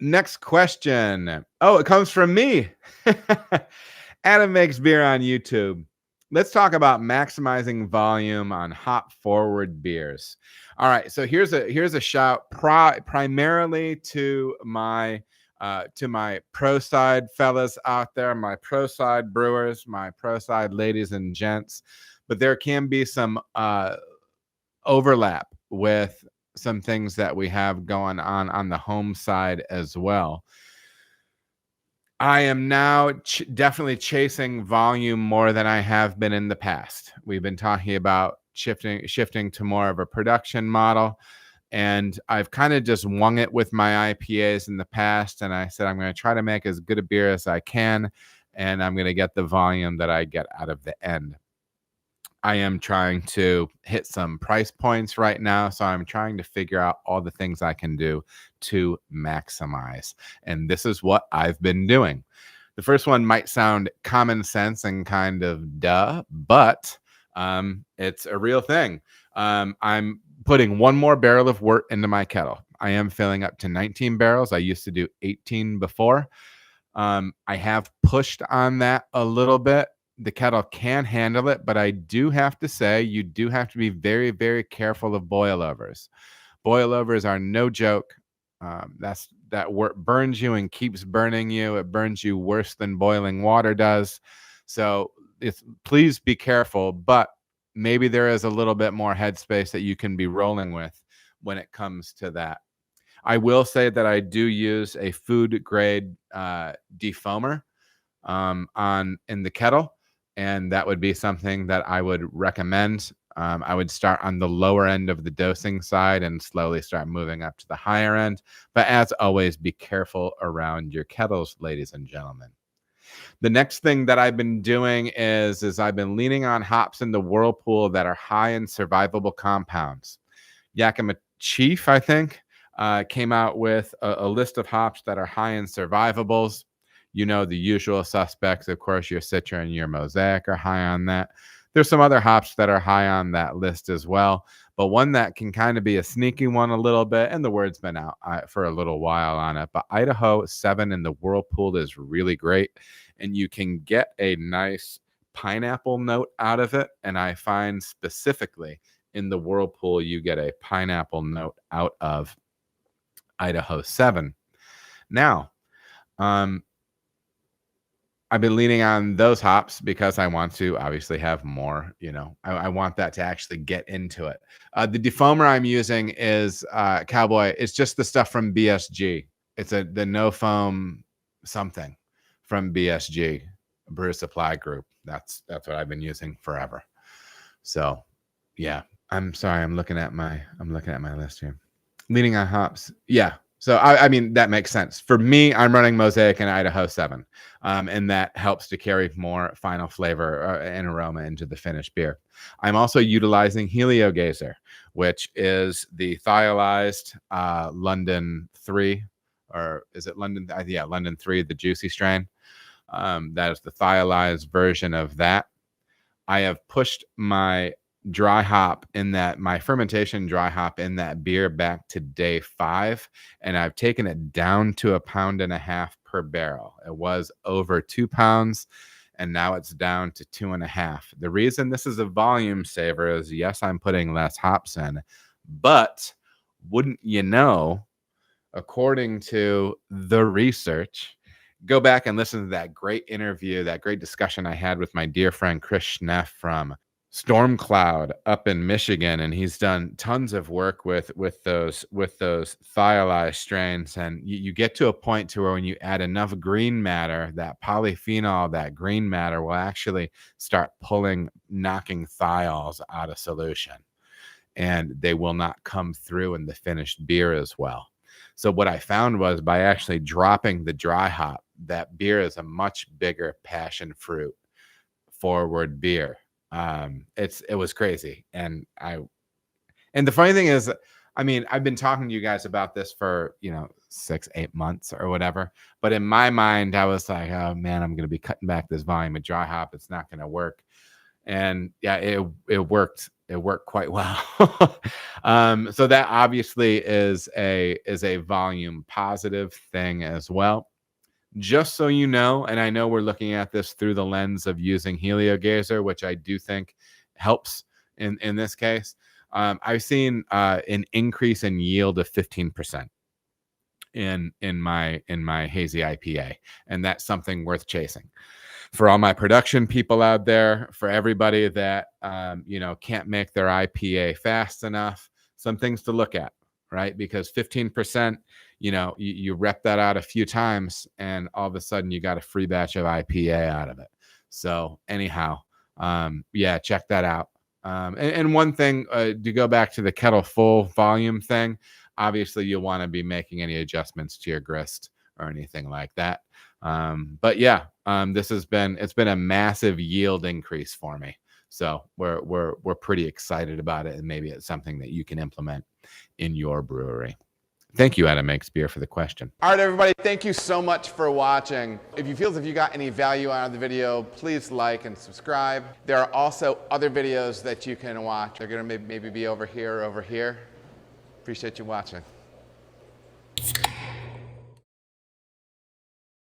Next question. Oh, it comes from me. Adam makes beer on YouTube. Let's talk about maximizing volume on hop forward beers. All right, so here's a shout primarily to my pro side fellas out there, my pro side brewers, my pro side ladies and gents. But there can be some overlap with some things that we have going on the home side as well. I am now definitely chasing volume more than I have been in the past. We've been talking about shifting to more of a production model, and I've kind of just wung it with my IPAs in the past, and I said I'm going to try to make as good a beer as I can, and I'm going to get the volume that I get out of the end. I am trying to hit some price points right now, so I'm trying to figure out all the things I can do to maximize. And this is what I've been doing. The first one might sound common sense and kind of duh, but it's a real thing. I'm putting one more barrel of wort into my kettle. I am filling up to 19 barrels. I used to do 18 before. I have pushed on that a little bit. The kettle can handle it, but I do have to say you do have to be very, very careful of boilovers. Boilovers are no joke. That wort burns you and keeps burning you. It burns you worse than boiling water does. So please be careful, but maybe there is a little bit more headspace that you can be rolling with when it comes to that. I will say that I do use a food grade defoamer in the kettle. And that would be something that I would recommend. I would start on the lower end of the dosing side and slowly start moving up to the higher end. But as always, be careful around your kettles, ladies and gentlemen. The next thing that I've been doing is I've been leaning on hops in the whirlpool that are high in survivable compounds. Yakima Chief, I think, came out with a list of hops that are high in survivables. You know, the usual suspects, of course, your Citra and your Mosaic are high on that. There's some other hops that are high on that list as well, but one that can kind of be a sneaky one a little bit, and the word's been out for a little while on it, but Idaho 7 in the whirlpool is really great, and you can get a nice pineapple note out of it, and I find specifically in the whirlpool you get a pineapple note out of Idaho 7. Now, I've been leaning on those hops because I want to obviously have more, I want that to actually get into it. The defoamer I'm using is Cowboy. It's just the stuff from BSG. It's the no foam something from BSG, Brew Supply Group. That's what I've been using forever. So yeah, I'm sorry. I'm looking at my list here. Leaning on hops. Yeah. So, I mean, that makes sense. For me, I'm running Mosaic and Idaho 7, and that helps to carry more final flavor and aroma into the finished beer. I'm also utilizing Helio Gazer, which is the thiolized London 3, or is it London? Yeah, London 3, the juicy strain. That is the thiolized version of that. I have pushed my dry hop in that, my fermentation dry hop in that beer back to day 5, and I've taken it down to 1.5 pounds per barrel. It was over 2 pounds, and now it's down to 2.5. The reason this is a volume saver is, yes, I'm putting less hops in, but wouldn't you know, according to the research, go back and listen to that great interview, that great discussion I had with my dear friend Chris Schneff from Storm Cloud up in Michigan, and he's done tons of work with those thiolized strains, and you get to a point to where when you add enough green matter, that polyphenol, that green matter will actually start knocking thiols out of solution, and they will not come through in the finished beer as well. So what I found was, by actually dropping the dry hop, that beer is a much bigger passion fruit forward beer. It was crazy. And the funny thing is, I mean, I've been talking to you guys about this for, 6-8 months or whatever. But in my mind, I was like, oh man, I'm going to be cutting back this volume of dry hop. It's not going to work. And yeah, it worked. It worked quite well. So that obviously is a volume positive thing as well. Just so you know, and I know we're looking at this through the lens of using Helio Gazer, which I do think helps in this case. I've seen an increase in yield of 15% in my hazy IPA, and that's something worth chasing. For all my production people out there, for everybody that can't make their IPA fast enough, some things to look at, right? Because 15%, you rep that out a few times, and all of a sudden you got a free batch of IPA out of it. So anyhow, yeah, check that out. And one thing, to go back to the kettle full volume thing, obviously you'll want to be making any adjustments to your grist or anything like that. But yeah, it's been a massive yield increase for me. So we're pretty excited about it, and maybe it's something that you can implement in your brewery. Thank you, Adam Makes Beer, for the question. All right, everybody, thank you so much for watching. If you feel as if you got any value out of the video, please like and subscribe. There are also other videos that you can watch. They're going to maybe be over here or over here. Appreciate you watching.